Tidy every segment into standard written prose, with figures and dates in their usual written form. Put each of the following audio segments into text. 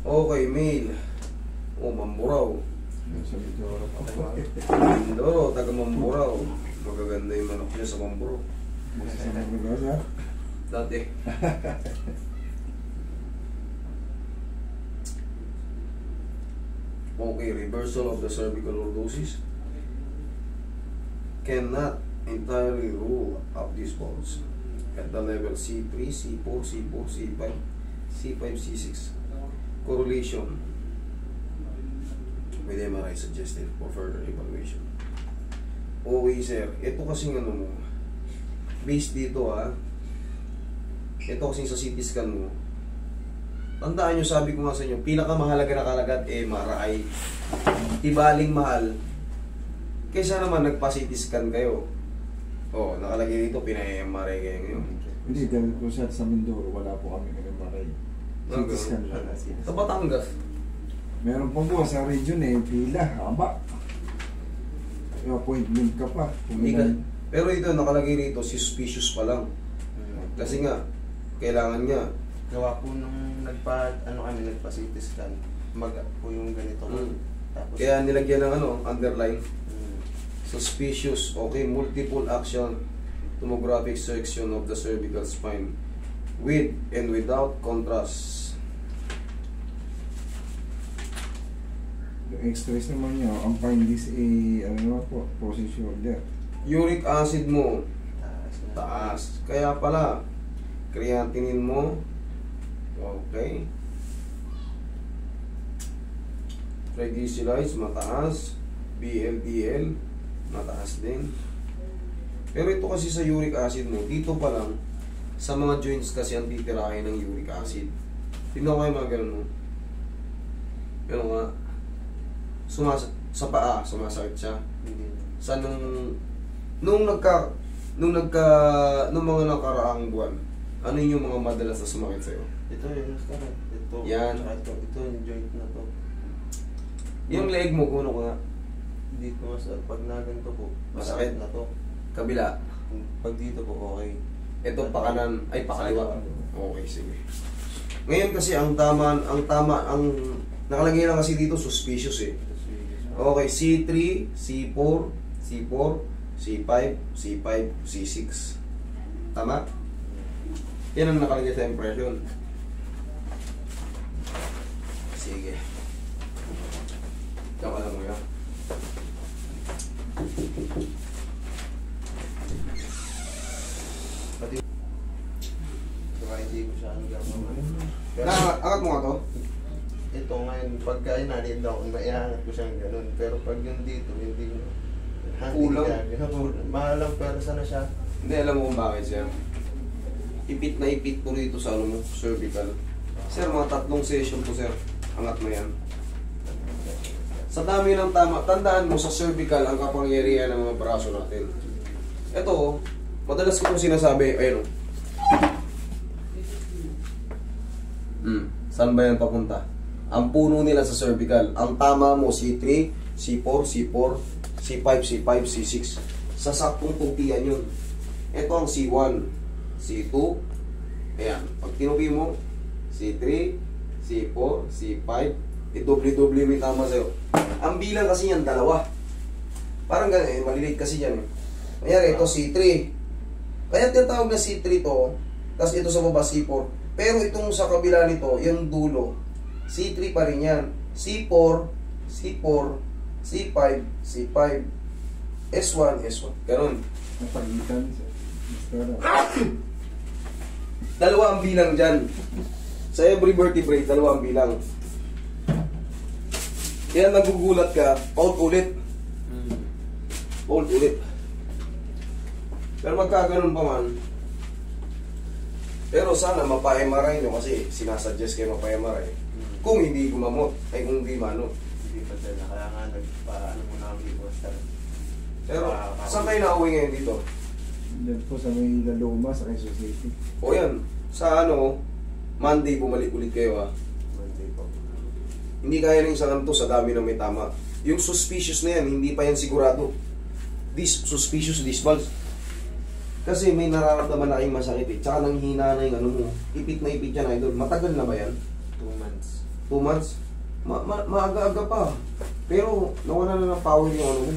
Okay, male. Oh, Mamburao. Sa Mindoro pa po. Mindoro, taga Mamburao. Magaganda yung manok niya sa Mamburao. Sa Mindoro, sir? Dati. Okay, reversal of the cervical lordosis cannot entirely rule out these balls at the level C3, C4, C4, C5, C5, C6. Correlation with MRI suggested for further evaluation. Okay, sir. Ito kasing ano mo, based dito ito kasing sa CT scan mo, tandaan nyo, sabi ko nga sa inyo, pinakamahalaga na kalagad MRI. Ibaling mahal kaysa naman nagpa-CT scan kayo. Oh, nakalagay dito, pina-MRI kayo ngayon. Hindi, dahil po sa Mindoro, wala po kami MRI. CT scan lang. Sa Batangas. Meron pa po sa region pila, haba. May appointment ka pa. Pero ito, nakalagay rito, suspicious pa lang. Kasi nga, kailangan nga. Gawa po nung nagpa-CT scan, po yung ganito. Tapos, Kaya nilagyan ng underline. Suspicious, okay, multiple action tomographic section of the cervical spine with and without contrast. Yung x-rays naman niya, ang findings po, process shoulder. Uric acid mo, taas na. taas. Kaya pala, creatinine mo, okay. Triglycerides, mataas. VLDL, mataas din. Pero ito kasi sa uric acid mo, dito pa lang, sa mga joints kasi ang titirahin ng uric acid. Tignan ko kayo mga ganun mo. Pero nga, sa paa, sumasakit siya. Hindi. Sa nung mga nakaraang buwan, ano yung mga madalas na sumakit sa'yo? Ito yung karat. Ito. Yan. Ito yung joint na to. Yung leg mo, kuno ko nga. Dito mas pag naganto po, Masakit. na to. Kabila. Pag dito po, okay. Ito pa kanan, ay pa kaliwa. Okay, sige. Ngayon kasi ang nakalagay lang kasi dito suspicious Okay, C3, C4, C4, C5, C5, C6. Tama? Yan ang nakalagay sa impression. Sige. Tsaka lang mo yan. Pati kaya hindi ko siya gagawin. Pero Angat mo nga to. ito ngayon, pagka inanid ako, maihangat ko siyang ganun. Pero pag yung dito, hindi ko. Kulang. Mahal lang persa na siya. Hindi, alam mo kung bakit, sir. Ipit na ipit po rito sa cervical. Sir, mga 3 session po, sir. Angat mo yan. Sa dami ng tama, tandaan mo sa cervical ang kapangyarihan ng mga braso natin. Ito, madalas ko pong sinasabi, ayun o. Saan ba yan papunta? Ang puno nila sa cervical. Ang tama mo, C3, C4, C4, C5, C5, C6. Sa saktong puntian yun. Ito ang C1, C2, ayan. Pag tinupi mo, C3, C4, C5, i-doble-doble mo yung tama sa'yo. Ang bilang kasi yan, 2. Parang ganun, maliliit kasi yan. Mayari, ito C3. Kaya tinatawag na C3 to, tapos ito sa baba C4. Pero itong sa kabila nito, yung dulo, C3 pa rin yan. C4, C4, C5, C5, S1, S1. Ganun. Napagitan, sir. 2 ang bilang dyan. Sa every vertebrae, 2 ang bilang. Kaya nagugulat ka, paut ulit. Paut ulit. Pero magkaganon pa man. Pero sana mapa-MRI nyo kasi sinasuggest kayo mapa-MRI. Kung hindi gumamot, ay kung hindi mano. Hindi pa dala. Kaya nga nagpa-ano muna kami po. Pero saan kayo nauwi ngayon dito? Diyan po sa may Laloma, sa Quezon City. O yan, sa Monday bumalik ulit kayo Monday po. Hindi kaya ng isang sa dami na may tama. Yung suspicious na yan, hindi pa yan sigurado. Suspicious disbalance. Kasi may nararamdaman na kayong masakit Tsaka nang hina na yung mo. Ipit na ipit yan, idol. Matagal na ba yan? 2 months. 2 months? Maaga-aga pa. Pero nawala na ng power yung ano mo.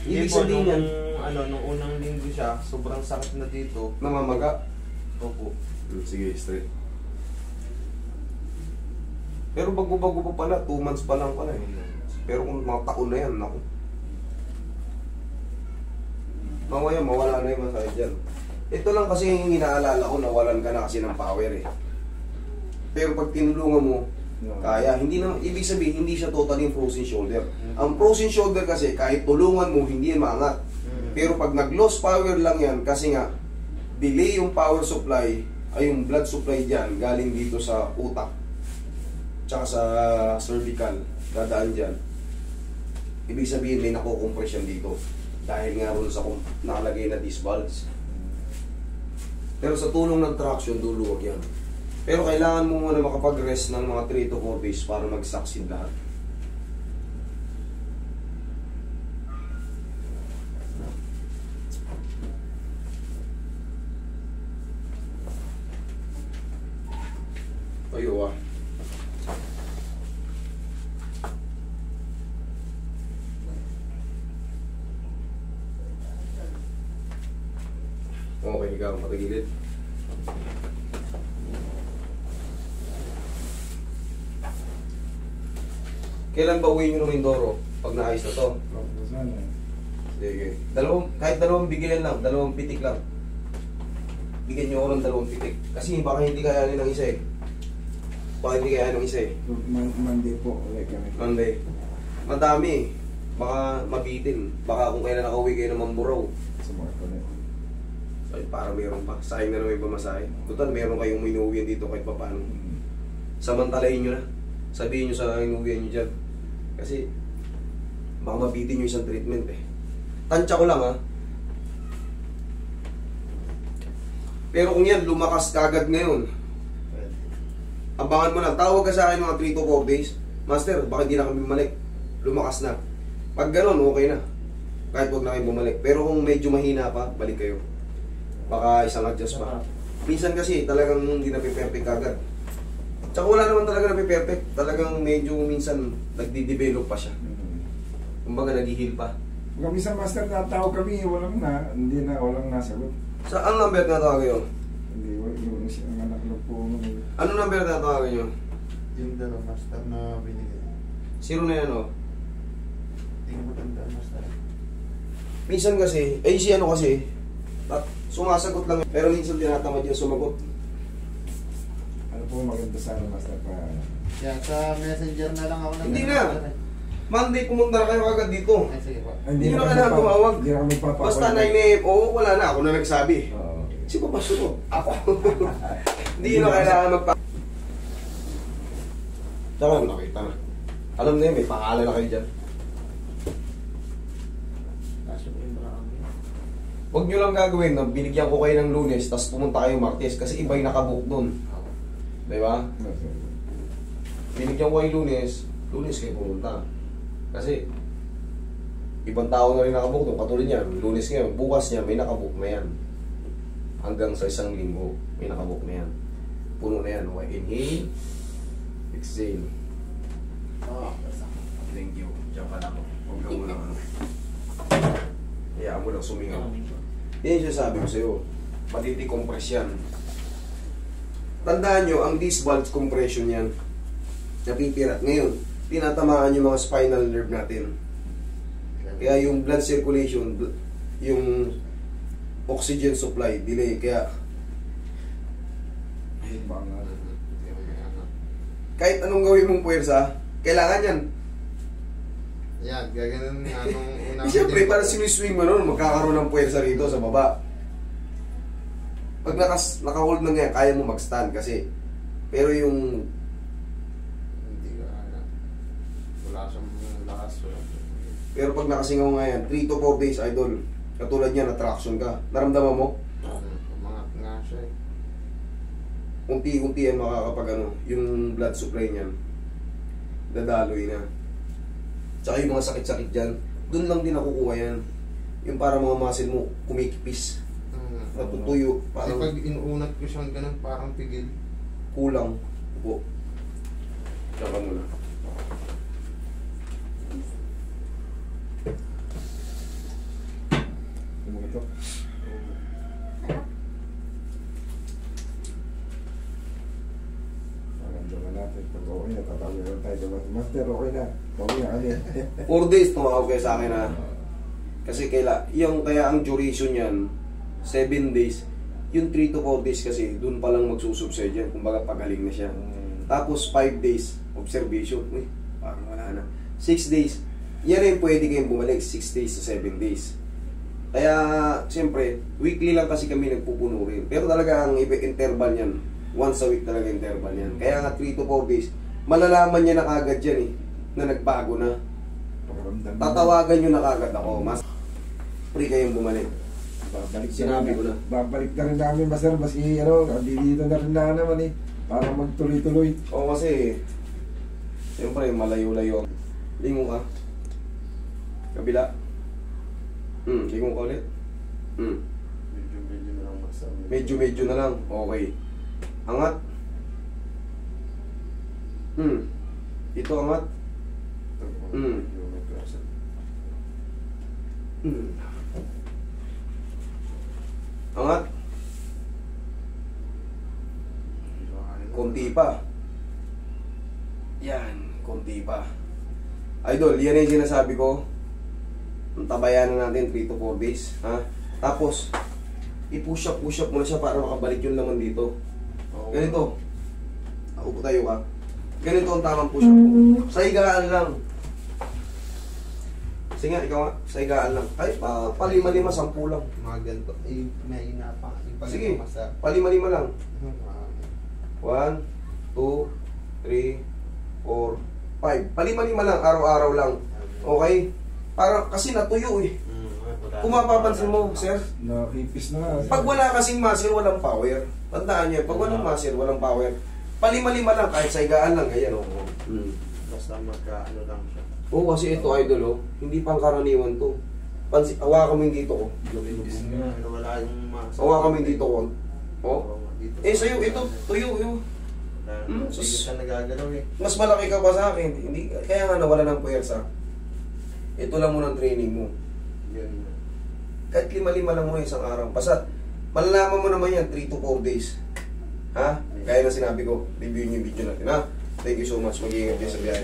Hindi Ibig po, sabihin yan, nung unang linggo siya, sobrang sakit na dito. namamaga. Opo. Sige, straight. Pero bago-bago pa pala, 2 months pa lang pala eh. Pero kung mga taon na yan, naku. Mamaya, mawala na yung masakit dyan. Ito lang kasi yung inaalala ko, nawalan ka na kasi ng power eh. Pero pag tinulungan mo, kaya. Hindi na, ibig sabihin, hindi siya totally frozen shoulder. Ang frozen shoulder kasi, kahit tulungan mo, hindi yan maangat. Pero pag nag-loss power lang yan, kasi nga, delay yung power supply, ay yung blood supply dyan, galing dito sa utak, tsaka sa cervical, dadaan dyan. Ibig sabihin, may nakukompress yan dito. Dahil nga rin sa nakalagay na disc valves. Pero sa tulong ng traction, duluwag yan. Pero kailangan mo muna makapag-rest ng mga 3 to 4 days para mag-succeed lahat. Tayo ah. Okay, ikaw, matagilid. Kailan ba uwi nyo ng Mindoro? Pag naayos na to? Sana. Sige. Kahit dalawang bigyan lang, dalawang pitik lang. Bigyan nyo ako ng dalawang pitik. Kasi baka hindi kayanin ng isa eh. Baka hindi kayanin ng isa eh. Monday po, ulit kami. Monday. Madami eh. Baka mabitin. Baka kung kailan nakauwi kayo ng Mamburao. Sa mga ko na. Ay, para meron pa. Sayang na naman yung pamasahe. Total, meron kayong minuwian dito kahit pa paano. Samantalahin nyo na. Sabihin nyo sa inuwian nyo dyan. Kasi, baka mabitin nyo isang treatment eh. Tansya ko lang ha. Pero kung yan, lumakas kagad ngayon, abangan mo lang. Tawag ka sa akin mga 3 to 4 days. Master, baka hindi na kami bumalik. Lumakas na. Pag gano'n, okay na. Kahit huwag na kayo bumalik. Pero kung medyo mahina pa, balik kayo. Baka isang adjust pa. Minsan kasi talagang hindi napiperfect agad. Tsaka wala naman talaga napiperfect. Talagang medyo minsan nagdi-develop pa siya. Kumbaga nag-heal pa. Kami sa master, natawag kami, walang nasagot. Saan number na tawag nyo? Hindi, yung anak lang po. Ano number na tawag nyo? Yung dalawang master na binigay. Zero na yan o. Hindi ko matanda master. Minsan kasi, si ano kasi, sumasagot lang. Pero minsan tinatamad yung sumagot. Ano po maganda sana master pa? Yan, sa messenger na lang ako. Hindi na. Monday, pumunta na kayo agad dito. Ay, sige po. Hindi na kailangan tumawag. Hindi na kami papapag. Basta 9 AM, oo, wala na. Ako na nagsabi. Oo. Si Papa Sunod. Ako. Hindi na kailangan magpa... Saka nakita na. Alam na yun, may pangalan na kayo dyan. Kaso po yung marami. Huwag nyo lang gagawin na binigyan ko kayo ng Lunes tapos pumunta kayo Martes kasi iba yung nakabook doon. Diba? Binigyan ko kayo Lunes kayo pumunta. Kasi ibang tao na rin nakabook doon. Katulad niya, Lunes ngayon, bukas niya may nakabook na yan. Hanggang sa isang linggo may nakabook na yan. Puno na yan. Okay, inhale, exhale. Thank you. Diyan ka na ako. Huwag ka muna ano. Hayaan mo lang sumingaw. Yan yung sinasabi ko sa'yo. Matiti-compress yan. Tandaan nyo, ang disc valve compression yan. Napipirat. Ngayon, tinatamaan yung mga spinal nerve natin. Kaya yung blood circulation, yung oxygen supply, delay. Kaya, kahit anong gawin mong puwersa, kailangan yan. Yan, gaganon nga nung unang... Siyempre, para siniswing mo nun, magkakaroon ng puwersa rito sa baba. Pag naka-hold na nga, kaya mo mag-stand kasi. Pero yung... Hindi ka wala siyang lakas. Pero pag nakasingaw nga yan, 3 to 4 days, idol. Katulad niya, na-traction ka. Naramdaman mo? Umangat nga siya eh. Unti-unti yan makakapag ano, yung blood supply niyan. Dadaloy na. Tsaka yung mga sakit-sakit dyan, dun lang din nakukuha yan. Yung para mga muscle mo, kumikipis. Natutuyo. Kasi Parang pag inuunat ko siyang ganun, parang pigil. kulang. Upo. Tsaka Okay na, tatawag na tayo. Master, okay na. Okay na kami. 4 days, tumawag kayo sa akin na. Kasi kaya ang duration yan, 7 days. Yung 3 to 4 days kasi, dun pa lang magsusubside yan. Kumbaga pagaling na siya. Tapos 5 days, observation. Uy, parang wala na. 6 days, yan rin pwede kayong bumalik 6 days to 7 days. Kaya, siyempre, weekly lang kasi kami nagpupuno rin. Pero talaga ang interval yan, once a week talaga interval yan. Kaya nga 3 to 4 days, malalaman niya na kagad yan na nagbago na. Tatawagan nyo na kagad ako. Mas free kayong bumalik. Babalik Sinabi ko na. Babalik na rin namin, Master. Maski, dito na rin na naman para magtuloy-tuloy. Oo, kasi, siyempre, malayo-layo. Lingon ka. Kabila. Lingon ka ulit. Medyo na lang masabi. Medyo na lang. Okay. Angat. Ito angat. Angat. Konti pa. Yan, konti pa. Idol, yan yung sinasabi ko. Tabayan na natin 3 to 4 days. Ha? Tapos, i-push up mo na siya para makabalik yung laman dito. Ganito. Upo tayo ka. Ganito ang tamang push up mo. Sa higaan lang. Sige nga, ikaw nga. Sa higaan lang. Ay, palima-lima, 10 lang. Mga ganito. May inapa. Sige, palima-lima lang. 1, 2, 3, 4, 5. Palima-lima lang, araw-araw lang. Okay? Kasi natuyo eh. Kung mapapansin mo, sir, Nakipis na nga. pag wala kasing muscle, walang power. Tandaan niyo, pag walang muscle, walang power. Palima-lima lang, kahit sa higaan lang, ganyan o. Basta magka-ano lang siya. Oo, kasi ito, idol, hindi pang karaniwan to. Hawakan mo yung dito ko. Pero wala yung masa. Hawakan mo yung dito ko. Oh. Dito. Sa'yo, ito, tuyo, yun. Hindi siya nagagalaw eh. Mas malaki ka pa sa akin. Hindi, kaya nga nawala ng puwersa. Ito lang muna ang training mo. Yun. Kahit 5-5 lang muna isang araw. Basta, malalaman mo naman yan, 3 to 4 days. Ha? Kaya na sinabi ko, review niyo yung video natin, ha? Thank you so much. Mag-iingat kayo sa biyahe.